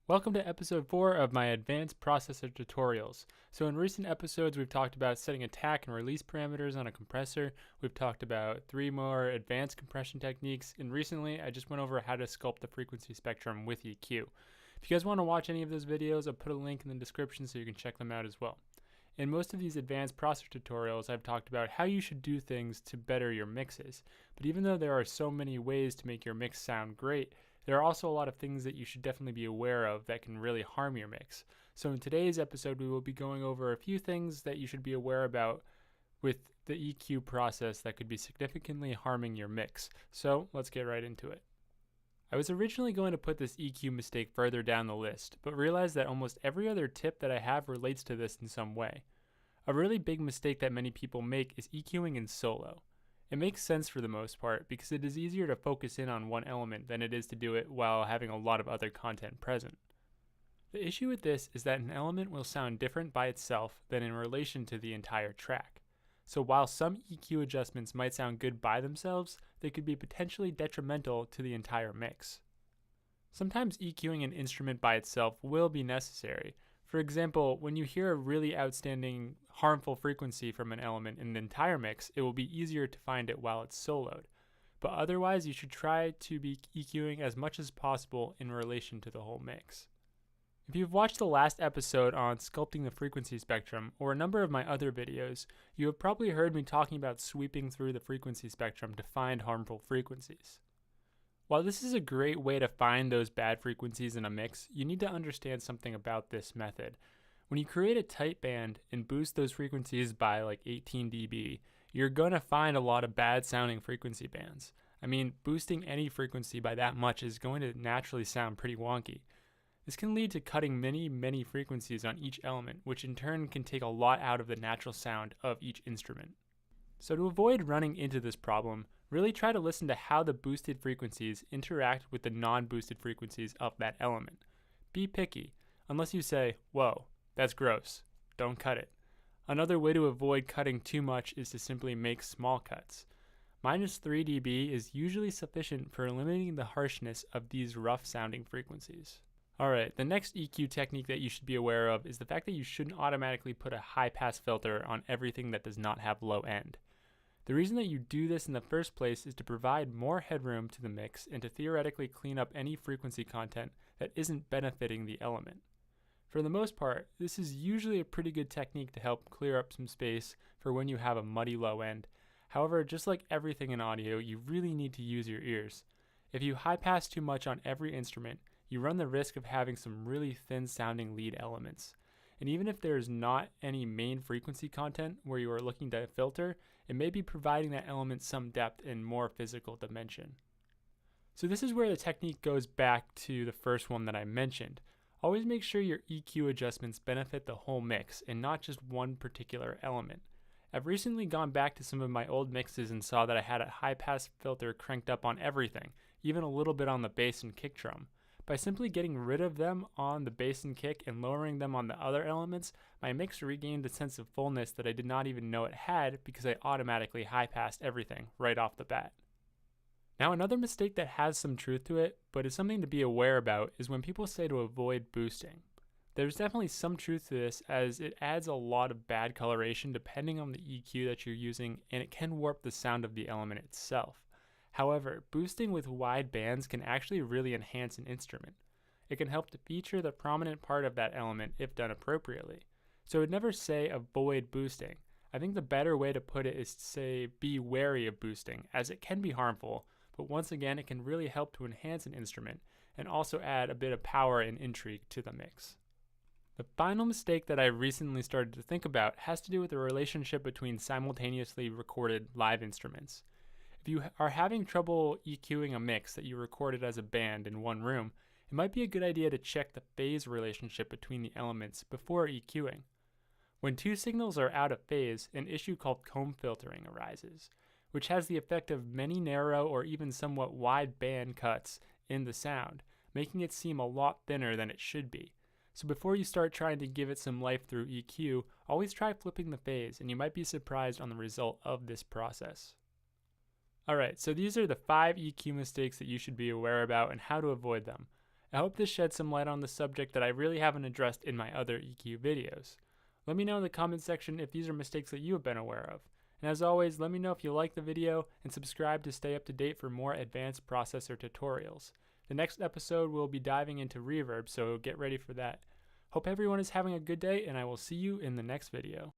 Welcome to episode 4 of my advanced processor tutorials. So in recent episodes we've talked about setting attack and release parameters on a compressor, we've talked about 3 more advanced compression techniques, and recently I just went over how to sculpt the frequency spectrum with EQ. If you guys want to watch any of those videos, I'll put a link in the description so you can check them out as well. In most of these advanced processor tutorials, I've talked about how you should do things to better your mixes. But even though there are so many ways to make your mix sound great, there are also a lot of things that you should definitely be aware of that can really harm your mix. So in today's episode, we will be going over a few things that you should be aware about with the EQ process that could be significantly harming your mix. So let's get right into it. I was originally going to put this EQ mistake further down the list, but realized that almost every other tip that I have relates to this in some way. A really big mistake that many people make is EQing in solo. It makes sense for the most part because it is easier to focus in on one element than it is to do it while having a lot of other content present. The issue with this is that an element will sound different by itself than in relation to the entire track. So while some EQ adjustments might sound good by themselves, they could be potentially detrimental to the entire mix. Sometimes EQing an instrument by itself will be necessary. For example, when you hear a really outstanding harmful frequency from an element in the entire mix, it will be easier to find it while it's soloed. But otherwise, you should try to be EQing as much as possible in relation to the whole mix. If you've watched the last episode on sculpting the frequency spectrum, or a number of my other videos, you have probably heard me talking about sweeping through the frequency spectrum to find harmful frequencies. While this is a great way to find those bad frequencies in a mix, you need to understand something about this method. When you create a tight band and boost those frequencies by like 18 dB, you're going to find a lot of bad sounding frequency bands. I mean, boosting any frequency by that much is going to naturally sound pretty wonky. This can lead to cutting many frequencies on each element, which in turn can take a lot out of the natural sound of each instrument. So to avoid running into this problem, really try to listen to how the boosted frequencies interact with the non-boosted frequencies of that element. Be picky, unless you say, "Whoa, that's gross, don't cut it." Another way to avoid cutting too much is to simply make small cuts. -3 dB is usually sufficient for limiting the harshness of these rough sounding frequencies. Alright, the next EQ technique that you should be aware of is the fact that you shouldn't automatically put a high pass filter on everything that does not have low end. The reason that you do this in the first place is to provide more headroom to the mix and to theoretically clean up any frequency content that isn't benefiting the element. For the most part, this is usually a pretty good technique to help clear up some space for when you have a muddy low end. However, just like everything in audio, you really need to use your ears. If you high pass too much on every instrument, you run the risk of having some really thin sounding lead elements. And even if there's not any main frequency content where you are looking to filter, it may be providing that element some depth and more physical dimension. So this is where the technique goes back to the first one that I mentioned. Always make sure your EQ adjustments benefit the whole mix and not just one particular element. I've recently gone back to some of my old mixes and saw that I had a high pass filter cranked up on everything, even a little bit on the bass and kick drum. By simply getting rid of them on the bass and kick and lowering them on the other elements, my mix regained a sense of fullness that I did not even know it had because I automatically high-passed everything right off the bat. Now another mistake that has some truth to it, but is something to be aware about, is when people say to avoid boosting. There's definitely some truth to this as it adds a lot of bad coloration depending on the EQ that you're using, and it can warp the sound of the element itself. However, boosting with wide bands can actually really enhance an instrument. It can help to feature the prominent part of that element if done appropriately. So I would never say avoid boosting. I think the better way to put it is to say be wary of boosting, as it can be harmful, but once again it can really help to enhance an instrument and also add a bit of power and intrigue to the mix. The final mistake that I recently started to think about has to do with the relationship between simultaneously recorded live instruments. If you are having trouble EQing a mix that you recorded as a band in one room, it might be a good idea to check the phase relationship between the elements before EQing. When two signals are out of phase, an issue called comb filtering arises, which has the effect of many narrow or even somewhat wide band cuts in the sound, making it seem a lot thinner than it should be. So before you start trying to give it some life through EQ, always try flipping the phase, and you might be surprised on the result of this process. Alright, so these are the 5 EQ mistakes that you should be aware about and how to avoid them. I hope this sheds some light on the subject that I really haven't addressed in my other EQ videos. Let me know in the comments section if these are mistakes that you have been aware of. And as always, let me know if you like the video and subscribe to stay up to date for more advanced processor tutorials. The next episode we'll be diving into reverb, so get ready for that. Hope everyone is having a good day, and I will see you in the next video.